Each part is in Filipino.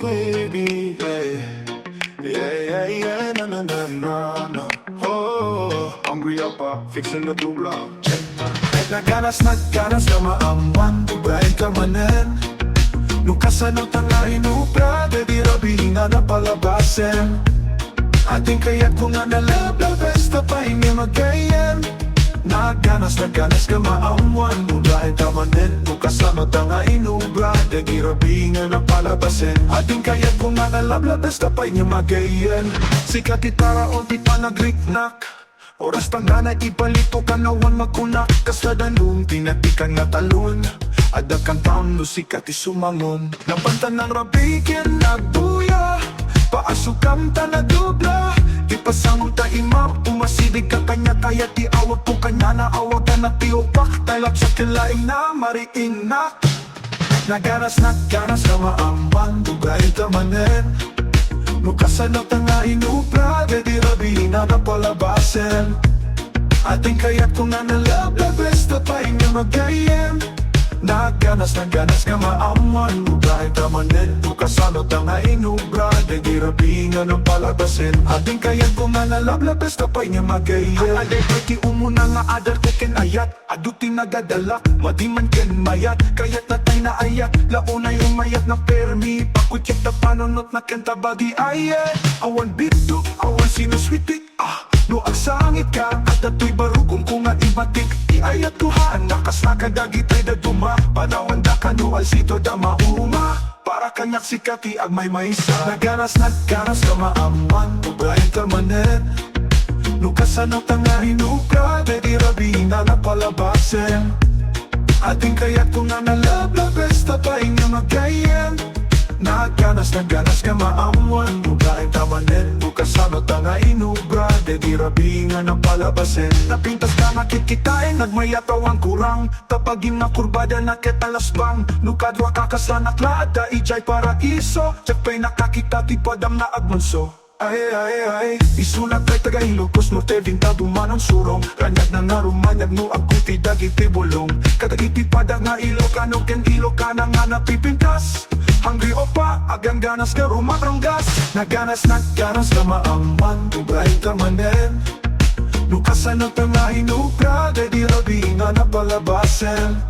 baby, yeah, na. Oh, hungry Oppa, fixing the tubla. Nagganas ka maaman, Ubraen ka Manen. Nukasan ang tangahin upra, di rabihin na napalabasin. Ating kaya't kung nga nalabla, besta pa hindi magayan. Nagganas ka maaman, Ubraen ka Manen. Nukasan ang tangahin upra, di rabihin na napalabasin. Ating kaya't kung nga nalabla, besta pa hindi magayan. Sikat itara o di pa nagriknak. Oras tanda na ipalito ka nawan magkunak. Kasadanong tinatikan nga talon. Ada kang taon no sikat isumangon. Napantan ng rabikin nagbuya. Paasukam ta na dubla. Ipasangon ta imap. Umasidig ka kanya kaya ti awag po kanya na awag ka na tiupak. Taylap sa kilaing na mariing na. Naganas ka maaman, Ubraen ka Manen. Nukasan ang tangahin upra, di rabihin na napalabasin. Ating kaya't kung nga nalabla, besta pa hindi magayan. Nagganas ka maaman, Ubraen ka Manen. Nukasan ang tangahin upra, di rabihin na napalabasin. Ating kaya't kung nga nalabla, besta pa hindi magayan. Alay pati umuna nga adal ko ken ayat. Aduti nagadala, madiman ken mayat. Kaya't na tayo na ayat, launay umayat na permi. Pakutyap na panunot na ken tabagi ayat. Awan bito, awan sinuswitik, no agsangit ka. At ato'y barugong kung nga ibatik. Iayat tuhaan, nakas nakadagitay da duma. Panawan da kanual sito da mauma. Para kanyak sikati ag may Maysa. Naganas ka maaman, Ubraen ka Manen. Nukasan ang tangahin upra, di rabihin na napalabasin. Ating kaya't kung nga nalabla, besta pa hindi magayan. Nagganas ka maaman, Ubraen ka Manen. Nukasan ang tangahin upra, di rabihin na napalabasin. Napintas ka nakikitain, nagmayataw ang kurang. Tapagin na kurbada na ketalasbang. Nukadwa kakasanak laada, ijay paraiso. Tiyakpay nakakita ti padam na agmanso. Ay, isulat kay taga Ilocos Norte, Vintado man ang surong. Ranyag na narumanyag no agkuti dagiti bulong. Katagiti pada nga Ilocano ken Ilocana nga napipintas. Hungry Oppa, agang ganas ka rumaranggas. Naganas ka maaman, Ubraen ka Manen. Nukasan ang tangahin upra, di rabihin na napalabasin.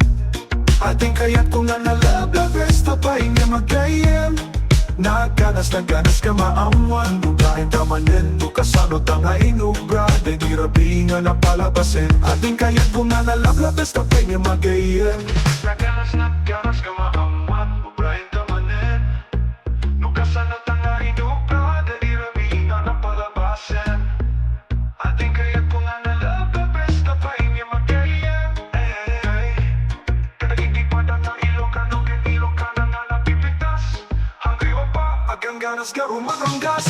Ating kaya't kung nga nalabla, besta pa hindi magayan. Nagganas ka maaman, Ubraen ka Manen. Nukasan ang tangahin upra, di rabihin na napalabasin. Ating kaya't kung nga nalabla, besta pa hindi magayan. Nagganas ka maaman, Ubraen ka Manen. Nukasan ang tangahin upra, di rabihin na napalabasin. Ating kaya't kung nga nalabla, besta pa hindi magayan. Katagiti pada ng Ilocano ken Ilocana nga napipintas. Hungry Oppa, agang ganas ka rumaranggas.